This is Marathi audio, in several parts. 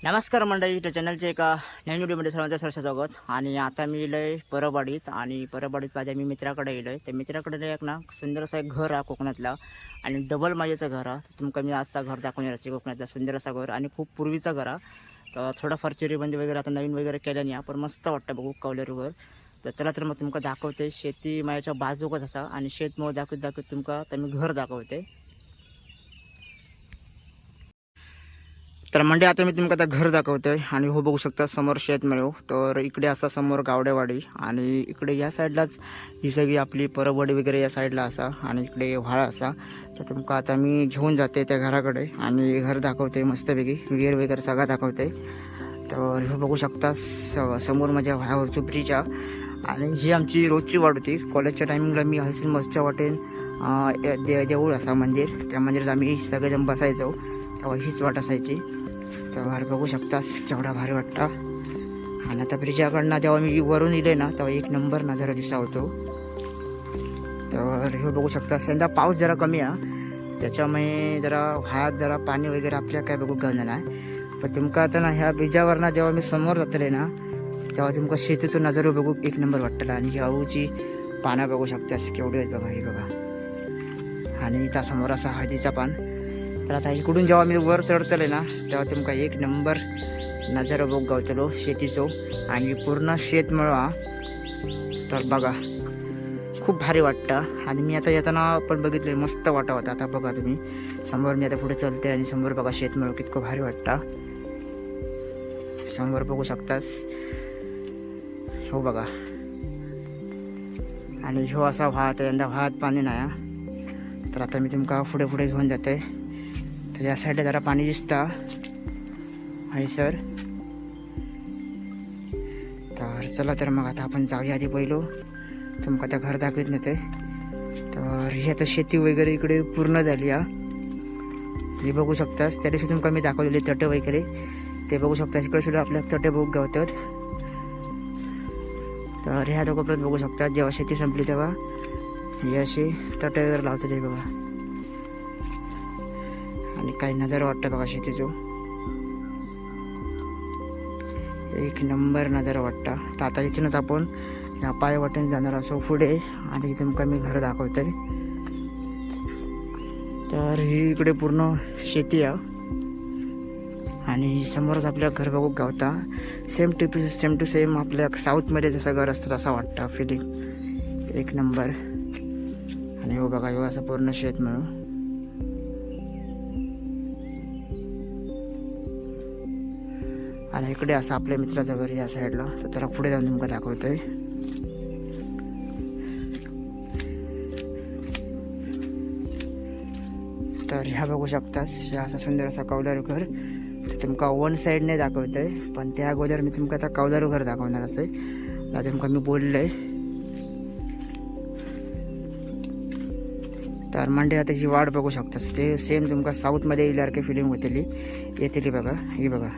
नमस्कार मंडळी, त्या चॅनलचे एका नवीन व्हिडिओमध्ये सर्वांचं सहर्ष स्वागत. आणि आता मी गेलो आहे परबाडीत. आणि परबाडीत माझ्या मी मित्राकडे गेलो आहे. त्या मित्राकडे एक ना सुंदर असं एक घर आहे कोकणातला, आणि डबल माळीचं घर आहे. तुमका मी आता घर दाखवणार आहे कोकणातला सुंदर असा घर, आणि खूप पूर्वीचा घर आहे. तर थोडाफार चिरीबंदी वगैरे आता नवीन वगैरे केल्या नाही, पण मस्त वाटतं बघू कवलेरू घर. तर चला तर मग तुमका दाखवते. शेती मायाच्या बाजूकच असा, आणि शेतमळ दाखवत दाखवत तुमका तर मी घर दाखवते. तर म्हणजे आता मी तुमका आता घर दाखवतोय. आणि हो बघू शकता समोर शेतमेळ. तर इकडे असा समोर गावडेवाडी, आणि इकडे या साईडलाच ही सगळी आपली परबडी वगैरे या साईडला असा, आणि इकडे व्हाळ असा. तर तुमका आता मी घेऊन जाते त्या घराकडे आणि घर दाखवते मस्तपैकी, विहीर वगैरे सगळं दाखवते. तर हे बघू शकता समोर माझ्या व्हाळावरची ब्रिज आहे. आणि ही आमची रोजची वाट होती. कॉलेजच्या टायमिंगला मी हयसून मस्तच्या वाटेन देऊळ असा मंदिर, त्या मंदिरात आम्ही सगळेजण बसायचो, तेव्हा हीच वाट असायची. तर बघू शकतास केवढा भारी वाटता. आणि आता ब्रिजाकडनं जेव्हा मी वरून इले ना, तेव्हा एक नंबर नजारा दिसा होतो. तर हे बघू शकता. यंदा पाऊस जरा कमी आहे, त्याच्यामुळे जरा हात जरा पाणी वगैरे आपल्या काय बघू गंज नाही. पण तुमका आता ना ह्या ब्रिजावरनं जेव्हा मी समोर जातले ना, तेव्हा तुमका शेतीचा नजारा बघू एक नंबर वाटतला. आणि ह्याची पानं बघू शकतास केवढी आहेत बघा, हे बघा. आणि त्यासमोर असा हळदीचा पान. तर आता इकडून जेव्हा मी वर चढतले ना, तेव्हा तुमका एक नंबर नजारा बघ गावतलो शेतीचो, आणि पूर्ण शेतमळा. तर बघा खूप भारी वाटतं. आणि मी आता येताना पण बघितले मस्त वाटा होता. आता बघा तुम्ही समोर मी आता पुढे चलते, आणि समोर बघा शेतमळ कितकं भारी वाटतं. समोर बघू शकतास, हो बघा. आणि ह्यो असा वाहत यंदा वाहत पाणी नाही. तर आता मी तुमका पुढे पुढे घेऊन जाते. तर या साईडला जरा पाणी दिसता आहे सर. तर चला तर मग आता आपण जाऊया. आधी पहिलो तुमका आता घर दाखवत नेते. तर ही आता शेती वगैरे इकडे पूर्ण झाली आहे. हे बघू शकतास, त्या दिवशी तुमका मी दाखवलेले तटे वगैरे ते बघू शकतास. इकडे सुद्धा आपल्या तटे बघू गावतात. तर ह्या दोघं परत बघू शकतात, जेव्हा शेती संपली तेव्हा हे असे तटे वगैरे लावतात बघा. आणि काही नजारा वाटतं बघा शेतीचो, एक नंबर नजारा वाटतं. तर आता इथूनच आपण ह्या पाय वाटेन जाणार असो पुढे, आणि तुमका मी घर दाखवतोय. तर ही इकडे पूर्ण शेती आहे, आणि समोरच आपल्या घर बघू गावता. सेम टू सेम आपल्या साऊथमध्ये जसं घर असतं तसं वाटतं फिलिंग, एक नंबर. आणि हो बघा, हो असं पूर्ण शेत मिळून. आणि इकडे असं आपल्या मित्राचं घर या साईडला. तर त्याला पुढे जाऊन तुमका दाखवतोय. तर ह्या बघू शकतास, ह्या असा सुंदर असा कौलारू घर. तुमका वन साईडने दाखवतोय, पण त्या अगोदर मी तुमका आता कौलारू घर दाखवणार आहे. आता तुमका मी बोललोय. तर म्हणजे आता ही वाट बघू शकतास, ते सेम तुमका साऊथमध्ये येल्यासारखी फिलिंग होतेली येतेली बघा. ही बघा,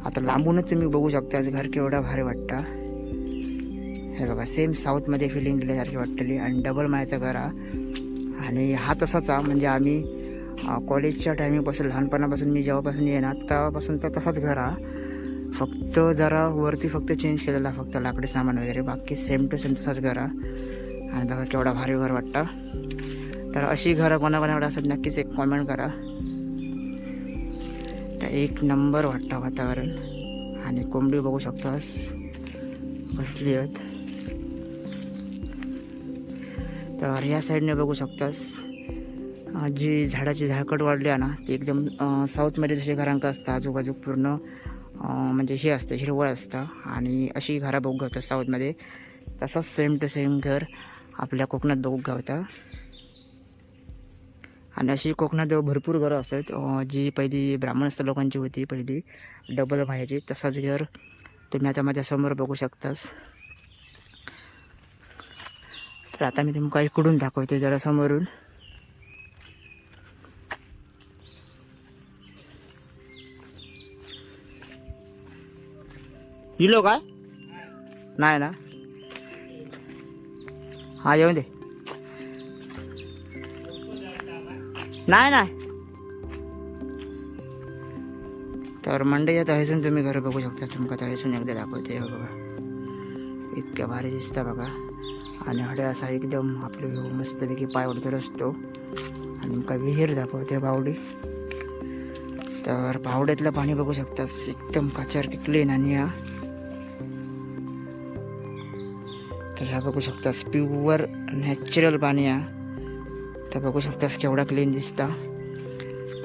आता लांबूनच तुम्ही बघू शकता घर केवढा भारी वाटतं. हे बघा, सेम साऊथमध्ये फिलिंग दिल्यासारखी वाटतली. आणि डबल मायाचं घर आहे. आणि हा तसाच आहे, म्हणजे आम्ही कॉलेजच्या टायमिंगपासून लहानपणापासून मी जेव्हापासून येणार तेव्हापासूनचा तसाच घर आहे. फक्त जरा वरती फक्त चेंज केलेला, फक्त लाकडी सामान वगैरे, बाकी सेम टू सेम तसाच घर आहे. आणि बघा केवढा भारी घर वाटतं. तर अशी घरं कोणाकोणाकडे असत नक्कीच एक कॉमेंट करा. तर एक नंबर वाटतं वातावरण. आणि कोंबडी बघू शकतास बसली आहेत. तर या साईडने बघू शकतास जी झाडाची झाडकट वाढली आहे ना, ती एकदम साऊथमध्ये जसे घरांका असतं आजूबाजू पूर्ण म्हणजे हे असतं, हिरवळ असतं. आणि अशी घरं बघू गावतात साऊथमध्ये. तसंच सेम टू सेम घर आपल्या कोकणात बघू गावतं. आणि अशी कोकणात भरपूर घरं असतात, जी पहिली ब्राह्मणस्थ लोकांची होती, पहिली डबल व्हायची. तसंच घर तुम्ही आता माझ्यासमोर बघू शकतास. तर आता मी तुमका इकडून दाखवते जरा समोरून. इलो काय नाही ना, हा येऊन दे. नाही नाही तर मंडई आता हयसून तुम्ही घर बघू शकता. तुमका आता हयसून एकदा दाखवते. हो बघा, इतक्या भारी दिसता बघा. आणि हडे असा एकदम आपले मस्तपैकी पाय वरती असतो. आणि तुमका विहीर दाखवते बावडी. तर बावड्यातलं पाणी बघू शकतास, एकदम काचार क्लीन. आणि तर ह्या बघू शकतास प्युअर नॅचरल पाणी तर बघू शकतास केवढा क्लीन दिसता.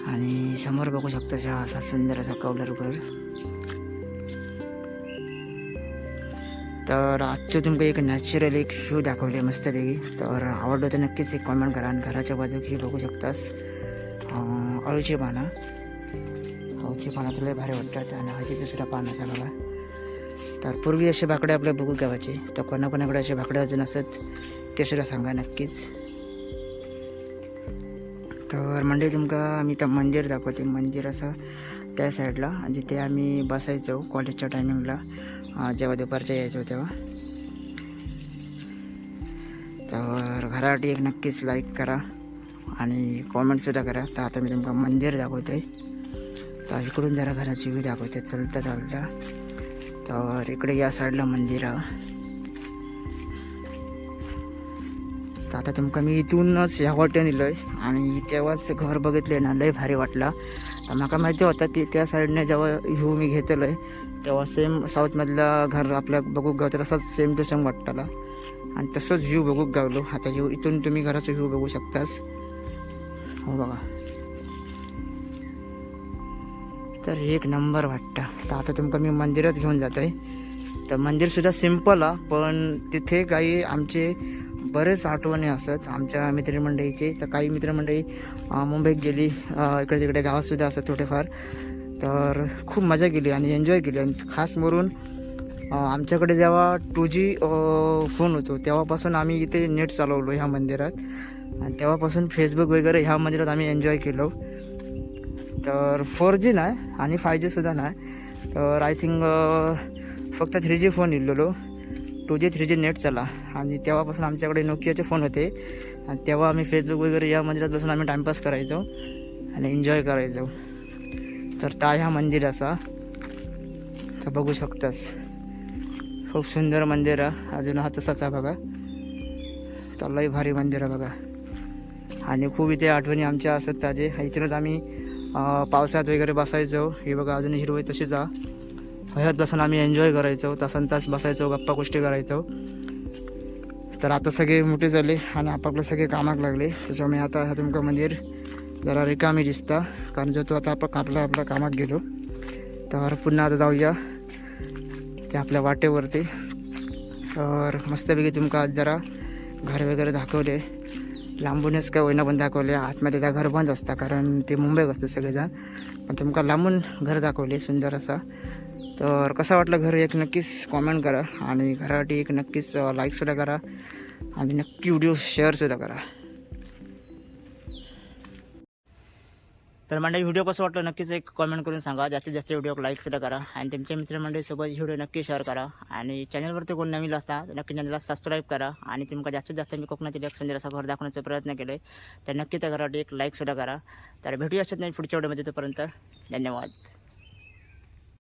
आणि समोर बघू शकतास हा असा सुंदर असा कौलर घर. तर आजचं तुमका एक नॅचरल एक शो दाखवले मस्तपैकी. तर आवडलं तर नक्कीच एक कॉमेंट करा. आणि घराच्या बाजूक ही बघू शकतास अळूची पानं. अळूची पानं तुला भारी वाटतात. आणि हळदीचं सुद्धा पान असा बघा. तर पूर्वी असे बाकडे आपल्या बघू गावाचे. तर कोणाकोणाकडे असे बाकडे अजून असत ते सुद्धा सांगा नक्कीच. तर म्हणजे तुमका आम्ही तर मंदिर दाखवते. मंदिर असं त्या साईडला. आणि जिथे आम्ही बसायचो कॉलेजच्या टायमिंगला, जेव्हा दुपारच्या यायचो तेव्हा. तर घरासाठी एक नक्कीच लाईक करा आणि कॉमेंटसुद्धा करा. तर आता मी तुमका मंदिर दाखवतो आहे. तर इकडून जरा घराची व्ह्यू दाखवते चलता चालता. तर इकडे या साईडला मंदिर आहे. तर आता तुमका मी इथूनच ह्या वाटेन दिलं आहे. आणि तेव्हाच घर बघितले ना, लय भारी वाटला. तर मला माहिती होतं की त्या साईडने जेव्हा व्ह्यू मी घेतलं आहे तेव्हा सेम साऊथमधलं घर आपल्या बघूक गावतं तसंच सेम टू सेम वाटताला. आणि तसंच व्ह्यू बघूक गावलो. आता व्ह्यू इथून तुम्ही घराचा व्ह्यू बघू शकतास. हो बघा, तर एक नंबर वाटतं. तर आता तुमका मी मंदिरात घेऊन जातो आहे. तर मंदिरसुद्धा सिम्पल आहे, पण तिथे काही आमचे बरेच आठवणी असतात आमच्या मित्रमंडळीचे. तर काही मित्रमंडळी मुंबईत गेली, इकडे तिकडे गावातसुद्धा असतात थोडेफार. तर खूप मजा केली आणि एन्जॉय केली. आणि खास करून आमच्याकडे जेव्हा 2G फोन होतो तेव्हापासून आम्ही इथे नेट चालवलो ह्या मंदिरात. आणि तेव्हापासून फेसबुक वगैरे ह्या मंदिरात आम्ही एन्जॉय केलो. तर 4G नाही आणि 5G सुद्धा नाही. तर आय थिंक फक्त 3G फोन इलेलो. 2G 3G नेट चला. आणि तेव्हापासून आमच्याकडे नोकियाचे फोन होते. आणि तेव्हा आम्ही फेसबुक वगैरे या मंदिरात बसून आम्ही टाईमपास करायचो आणि एन्जॉय करायचो. तर त्या ह्या मंदिर असा तर बघू शकतास. खूप सुंदर मंदिर आहे. अजून हा तसाच आहे बघा. तर लई भारी मंदिर आहे बघा. आणि खूप इथे आठवणी आमच्या असतात ताजे. इथूनच आम्ही पावसाळ्यात वगैरे बसायचो. हे बघा अजून हिरवळ तशीच आहे. ह्यात बसून आम्ही एन्जॉय करायचो, तासन तास बसायचो, गप्पा गोष्टी करायचो. तर आता सगळे मोठे झाले आणि आपापले सगळे कामाक लागले. त्याच्यामुळे आता हा तुमचं मंदिर जरा रिकामी दिसता, कारण जो तो आता आपल्या कामात गेलो. तर पुन्हा आता जाऊया ते आपल्या वाटेवरती. तर मस्तपैकी तुमका आज जरा घर वगैरे दाखवले. लांबूनच काय होईना पण दाखवले. आतमध्ये त्या घर बंद असतं कारण ते मुंबईत असतं सगळेजण. पण तुमका लांबून घर दाखवले सुंदर असा. तर कसं वाटलं घर एक नक्कीच कॉमेंट करा. आणि घरासाठी एक नक्कीच लाईकसुद्धा करा. आणि नक्की व्हिडिओ शेअरसुद्धा करा. तर मंडळी व्हिडिओ कसं वाटलं नक्कीच एक कॉमेंट करून सांगा. जास्तीत जास्त व्हिडिओ लाईकसुद्धा करा. आणि तुमच्या मित्रमंडळीसोबत व्हिडिओ नक्की शेअर करा. आणि चॅनलवरती कोण नवीन असता नक्की चॅनलला सबस्क्राईब करा. आणि तुमका जास्तीत जास्त मी कोकणातील एक सुंदर असा घर दाखवण्याचा प्रयत्न केला आहे. तर नक्की त्या घरासाठी एक लाईकसुद्धा करा. तर भेटूया असत नाही पुढच्या व्हिडिओमध्ये. तोपर्यंत धन्यवाद.